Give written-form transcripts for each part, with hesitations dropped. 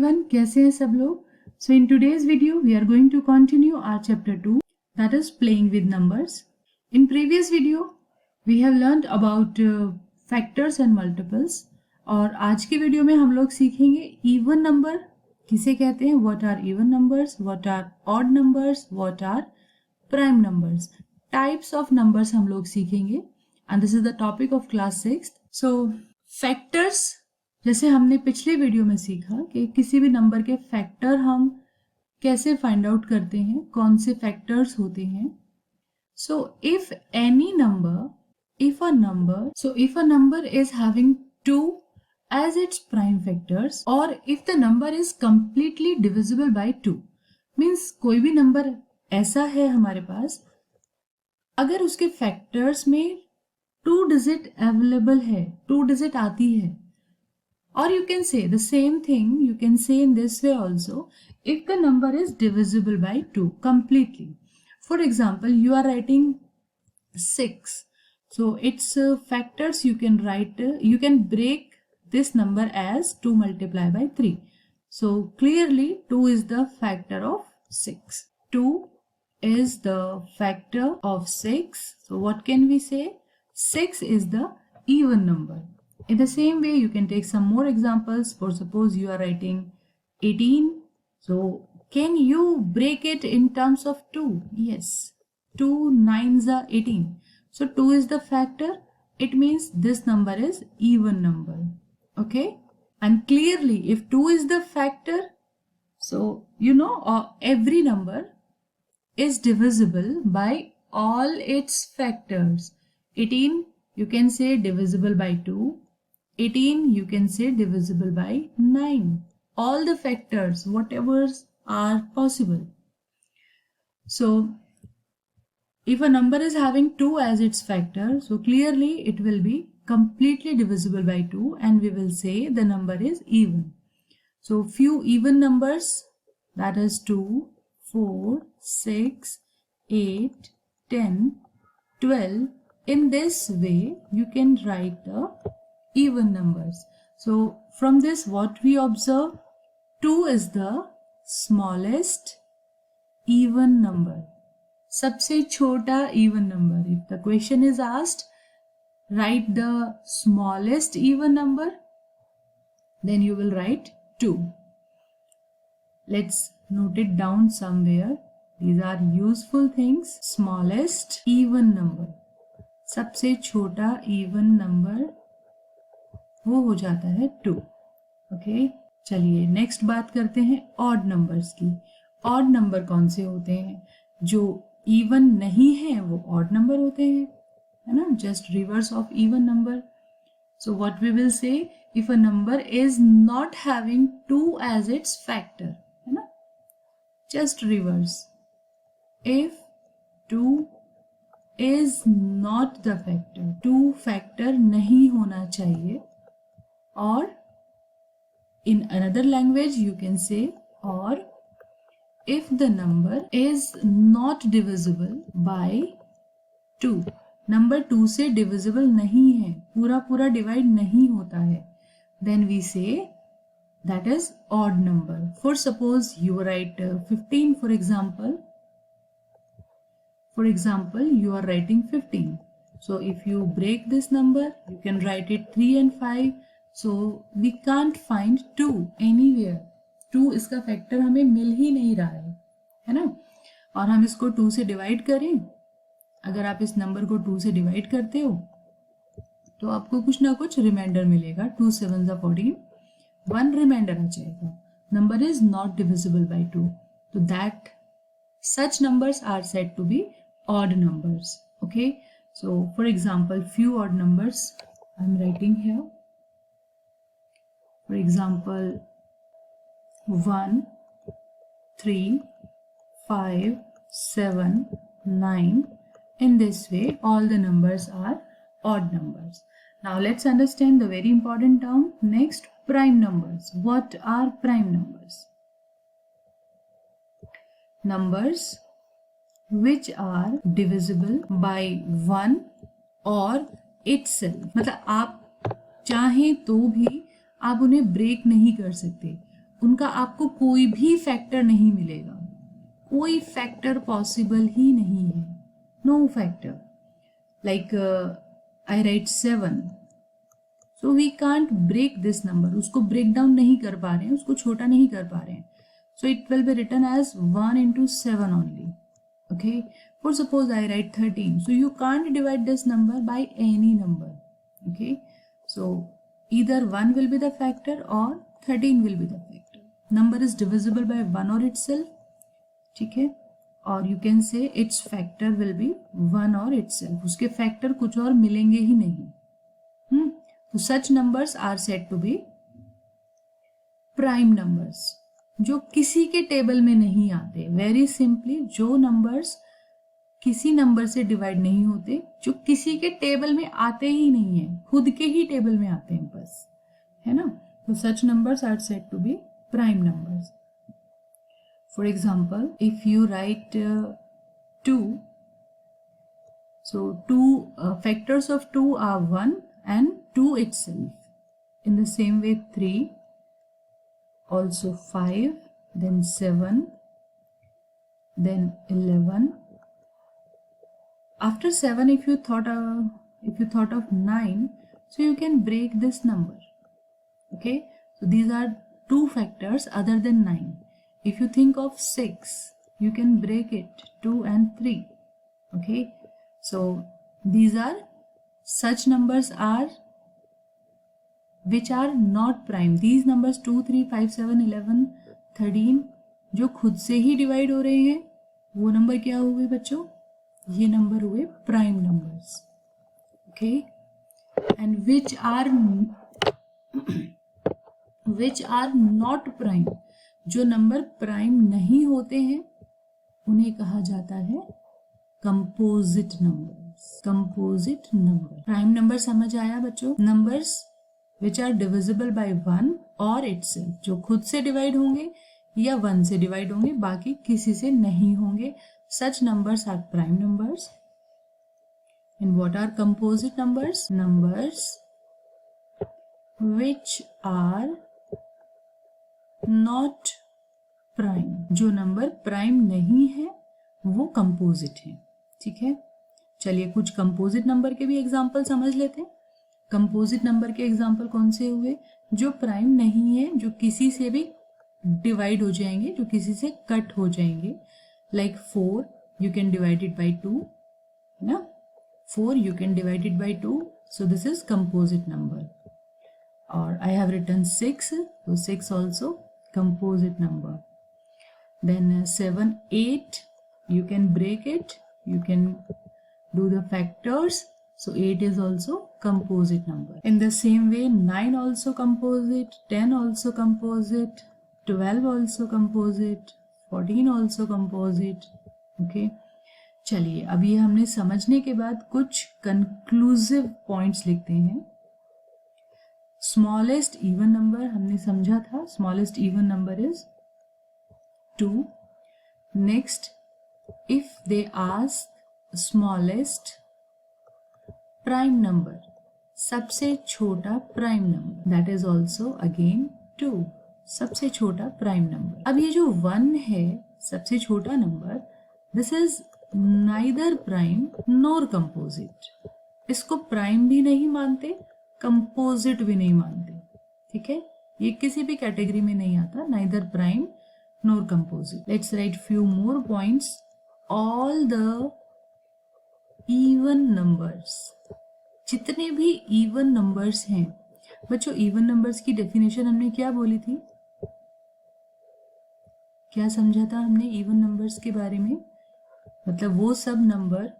everyone, कैसे हैं सब लोग? So in today's video we are going to continue our chapter 2, that is playing with numbers. In previous video we have learned about factors and multiples, और आज की video में हम लोग सीखेंगे even number किसे कहते हैं, what are even numbers, what are odd numbers, what are prime numbers, types of numbers हम लोग सीखेंगे, and this is the topic of class 6th. So factors, जैसे हमने पिछले वीडियो में सीखा कि किसी भी नंबर के फैक्टर हम कैसे फाइंड आउट करते हैं, कौन से फैक्टर्स होते हैं. So if a number is having 2 as its prime factors, or if the number is completely divisible by 2, means कोई भी नंबर ऐसा है हमारे पास, अगर उसके फैक्टर्स में 2 डिजिट अवेलेबल है, 2 डिजिट आती है. Or you can say the same thing, you can say in this way also, if the number is divisible by 2 completely. For example, you are writing 6. So its factors you can write, you can break this number as 2 multiplied by 3. So clearly 2 is the factor of 6. 2 is the factor of 6. So what can we say? 6 is the even number. In the same way, you can take some more examples. For suppose you are writing 18. So can you break it in terms of 2? Yes. 2 9s are 18. So 2 is the factor. It means this number is even number. Okay. And clearly if 2 is the factor, so you know every number is divisible by all its factors. 18 you can say divisible by 2. 18 you can say divisible by 9. All the factors, whatever are possible. So if a number is having 2 as its factor, so clearly it will be completely divisible by 2 and we will say the number is even. So few even numbers, that is 2, 4, 6, 8, 10, 12. In this way you can write the even numbers. So from this what we observe, 2 is the smallest even number, सबसे छोटा even number. If the question is asked, write the smallest even number, then you will write 2. Let's note it down somewhere. These are useful things. Smallest even number, सबसे छोटा even number वो हो जाता है 2. Okay, चलिए next बात करते हैं ऑड नंबर्स की. ऑड नंबर कौन से होते हैं? जो इवन नहीं है वो ऑड नंबर होते हैं, है ना, just reverse of even number. So what we will say, if a number is not having 2 as it's factor, है ना, just reverse. If 2 is not the factor, 2 factor नहीं होना चाहिए. Or in another language you can say, or if the number is not divisible by 2, number 2 से divisible नहीं है, पूरा पूरा divide नहीं होता है, then we say that is odd number. For suppose you write 15 for example. For example, you are writing 15. So if you break this number, you can write it 3 and 5. So we can't find 2 anywhere. 2 इसका factor हमें मिल ही नहीं रहा है ना. और हम इसको 2 से डिवाइड करें, अगर आप इस नंबर को 2 से डिवाइड करते हो तो आपको कुछ ना कुछ रिमाइंडर मिलेगा. 2 7 14, 1 रिमाइंडर आ जाएगा. Number is not divisible by 2, तो that such numbers are said to be odd numbers. Okay, so for example, few odd numbers I am writing here. For example, 1, 3, 5, 7, 9. In this way all the numbers are odd numbers. Now let's understand the very important term next, prime numbers. What are prime numbers? Numbers which are divisible by 1 or itself. मतलब आप चाहें तो भी आप उन्हें break नहीं कर सकते. उनका आपको कोई भी फैक्टर नहीं मिलेगा, कोई फैक्टर पॉसिबल ही नहीं है, no factor. Like I write 7, so we can't break this number, उसको ब्रेक डाउन नहीं कर पा रहे हैं, उसको छोटा नहीं कर पा रहे हैं, so it will be written as 1 into 7 only. Okay, for suppose I write 13, so you can't divide this number by any number. Okay, so either 1 will be the factor or 13 will be the factor. Number is divisible by 1 or itself, ठीक है, और you can say its factor will be 1 or itself, उसके factor कुछ और मिलेंगे ही नहीं। तो such numbers are said to be prime numbers, जो किसी के टेबल में नहीं आते। वेरी सिंपली, जो नंबर्स किसी नंबर से डिवाइड नहीं होते, जो किसी के टेबल में आते ही नहीं है, खुद के ही टेबल में आते हैं बस, है ना। तो such numbers are said to be prime numbers. For example, if you write 2, so 2 factors of 2 are 1 and 2 itself. In the same way 3, also 5, then 7, then 11. After 7, if you thought of 9, so you can break this number. Okay, so these are 2 factors other than 9. If you think of 6, you can break it 2 and 3. Okay, so these are such numbers are which are not prime. These numbers 2, 3, 5, 7, 11, 13 जो खुद से ही divide हो रहे हैं, वो number क्या हुए बच्चों? ये नंबर हुए prime numbers. Okay, and which are not prime, जो नंबर प्राइम नहीं होते हैं उन्हें कहा जाता है composite numbers. Composite number. Prime number समझ आया बच्चों? Numbers which are divisible by 1 और इटसेल्फ, जो खुद से डिवाइड होंगे या 1 से डिवाइड होंगे, बाकी किसी से नहीं होंगे। Such numbers are prime numbers. And what are composite numbers? Numbers which are not prime, जो नंबर प्राइम नहीं है वो कंपोजिट है। ठीक है, चलिए कुछ कंपोजिट नंबर के भी एग्जाम्पल समझ लेते हैं। कंपोजिट नंबर के एग्जाम्पल कौन से हुए? जो प्राइम नहीं है, जो किसी से भी डिवाइड हो जाएंगे, जो किसी से कट हो जाएंगे। Like 4 you can divide it by 2, है ना। 4 you can divide it by 2, so this is composite number. और I have written 6, so 6 also composite number. Then 7, 8 you can break it, you can do the factors, so 8 is also composite number. In the same way 9 also composite, 10 also composite, 12 also composite, 14 also composite. Okay, चलिए अब ये हमने समझने के बाद कुछ conclusive points लिखते हैं। स्मॉलेस्ट इवन नंबर हमने समझा था, smallest even number is 2. Next, if they ask smallest prime number, सबसे छोटा prime number, that is also again 2, सबसे छोटा प्राइम नंबर। अब ये जो 1 है सबसे छोटा number, this is neither prime nor composite. इसको प्राइम भी नहीं मानते, कंपोजिट भी नहीं मानते। ठीक है, ये किसी भी कैटेगरी में नहीं आता, neither prime nor composite. Let's write few more points. All the even numbers, जितने भी इवन नंबर्स हैं बच्चों, इवन नंबर्स की डेफिनेशन हमने क्या बोली थी, क्या समझा था हमने इवन नंबर्स के बारे में? मतलब वो सब नंबर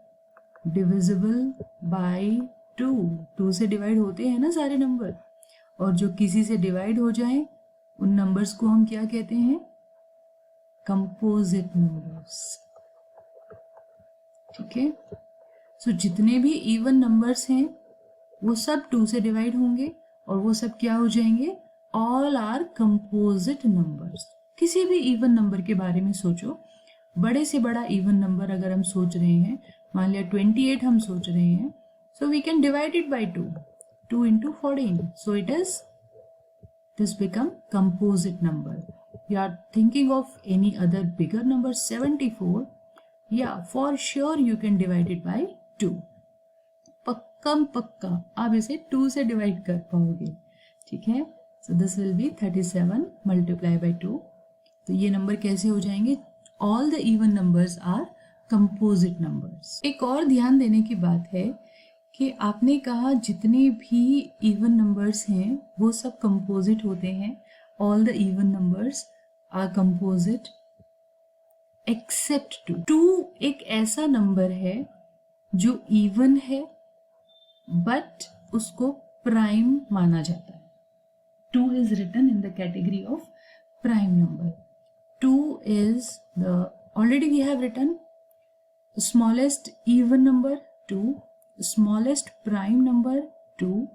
डिविजिबल बाय 2 से डिवाइड होते हैं ना सारे नंबर, और जो किसी से डिवाइड हो जाए उन नंबर्स को हम क्या कहते हैं? Composite numbers. ठीक है, सो जितने भी इवन नंबर्स हैं वो सब 2 से डिवाइड होंगे और वो सब क्या हो जाएंगे? All are composite numbers. किसी भी इवन नंबर के बारे में सोचो, बड़े से बड़ा इवन नंबर अगर हम सोच रहे हैं, मान लिया 28 हम सोच रहे हैं, so we can divide it by 2 into 14, so it is this become composite number. You are thinking of any other bigger number 74? Yeah, for sure you can divide it by 2. पक्का आप इसे 2 से डिवाइड कर पाओगे, ठीक है। So this will be 37 multiply by 2। तो ये नंबर कैसे हो जाएंगे? All the even numbers are composite numbers. एक और ध्यान देने की बात है कि आपने कहा जितने भी इवन नंबर्स हैं वो सब कंपोजिट होते हैं। All the even numbers are composite except 2। 2 एक ऐसा नंबर है जो इवन है बट उसको प्राइम माना जाता है। 2 is written in the category of prime number. 2 is the, already we have written smallest even number 2, smallest prime number 2,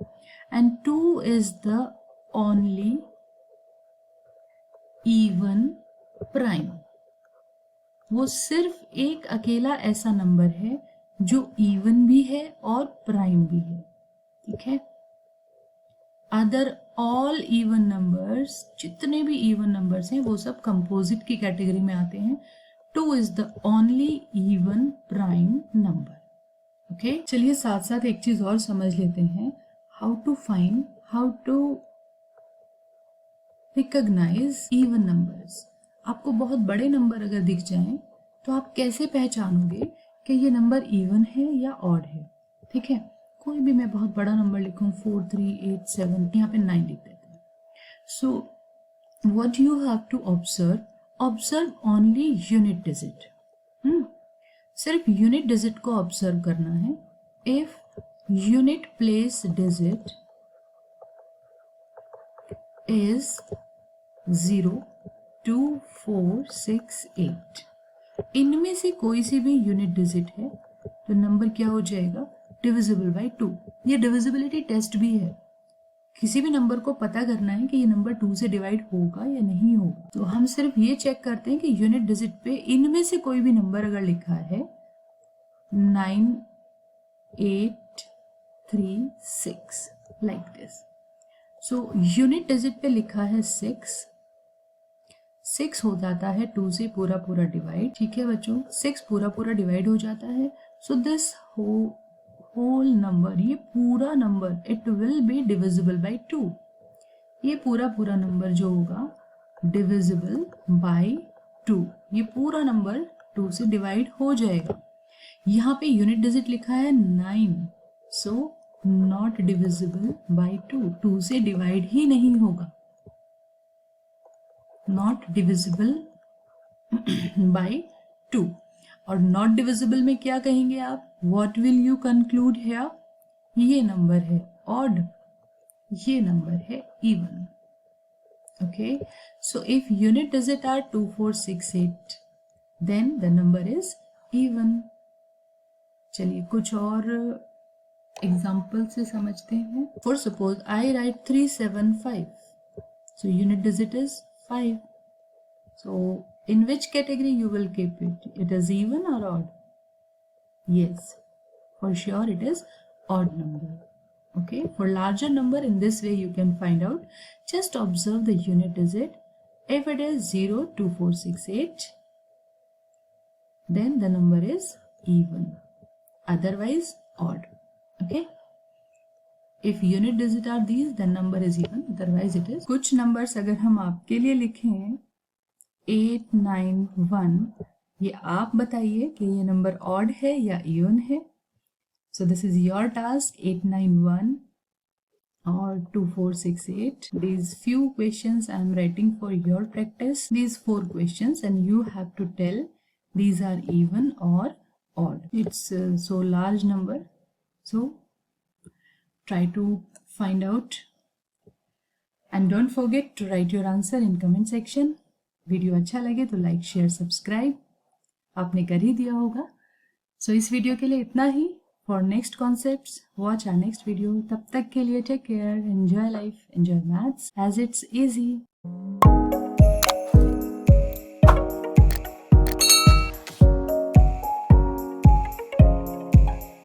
and 2 is the only even prime. वो सिर्फ एक अकेला ऐसा नंबर है जो इवन भी है और प्राइम भी है, ठीक है। अदर ऑल इवन नंबर्स, जितने भी इवन नंबर्स हैं वो सब कंपोजिट की कैटेगरी में आते हैं। 2 is the only even prime number. Okay, चलिए साथ साथ एक चीज और समझ लेते हैं, how to recognize even numbers. आपको बहुत बड़े नंबर अगर दिख जाएं तो आप कैसे पहचानोगे कि ये नंबर इवन है या ऑड है, ठीक है। कोई भी मैं बहुत बड़ा नंबर लिखूं 4387, यहाँ पे 9 लिख देते हैं। So what you have to observe only unit digit. सिर्फ यूनिट डिजिट को ऑब्जर्व करना है। If unit place digit is 0, 2, 4, 6, 8, इनमें से कोई सी भी यूनिट डिजिट है तो नंबर क्या हो जाएगा? Divisible by 2। ये डिविजिबिलिटी टेस्ट भी है। किसी भी नंबर को पता करना है कि ये नंबर 2 से डिवाइड होगा या नहीं होगा, तो हम सिर्फ ये चेक करते हैं कि यूनिट डिजिट पे इनमें से कोई भी नंबर अगर लिखा है 9, 8, 3, 6 like this. So unit digit पे लिखा है 6 हो जाता है 2 से पूरा डिवाइड, ठीक है बच्चों। 6 पूरा डिवाइड हो जाता है। सो दिस होल नंबर, ये पूरा number, it will be divisible by 2। ये पूरा नंबर जो होगा डिविजिबल बाई 2, ये पूरा नंबर 2 से डिवाइड हो जाएगा। यहाँ पे यूनिट डिजिट लिखा है 9, सो नॉट डिविजिबल बाई 2, 2 से डिवाइड ही नहीं होगा। Not divisible by 2। और नॉट डिविजिबल में क्या कहेंगे आप? What will you conclude here? ये नंबर है ऑड, ये नंबर है even. Okay, so if unit digit are 2, 4, 6, 8, then the number is even. चलिए कुछ और एग्जाम्पल से समझते हैं। For suppose I write 375, so unit digit is 5. So in which category you will keep it? It is even or odd? Yes, for sure it is odd number. Okay, for larger number in this way you can find out. Just observe the unit digit. If it is 0, 2, 4, 6, 8, then the number is even. Otherwise odd. Okay. If unit digit are these, then number is even, otherwise it is। कुछ numbers अगर हम आपके लिए लिखें 891, ये आप बताइए कि ये नंबर odd है या even है। So this is your task, 891 or 2468. These few questions I am writing for your practice. These 4 questions and you have to tell these are even or odd. It's so large number, so try to find out and don't forget to write your answer in comment section. Video अच्छा लगे तो like share subscribe आपने कर ही दिया होगा। सो इस video के लिए इतना ही। For next concepts watch our next video. तब तक के लिए take care, enjoy life, enjoy maths as it's easy.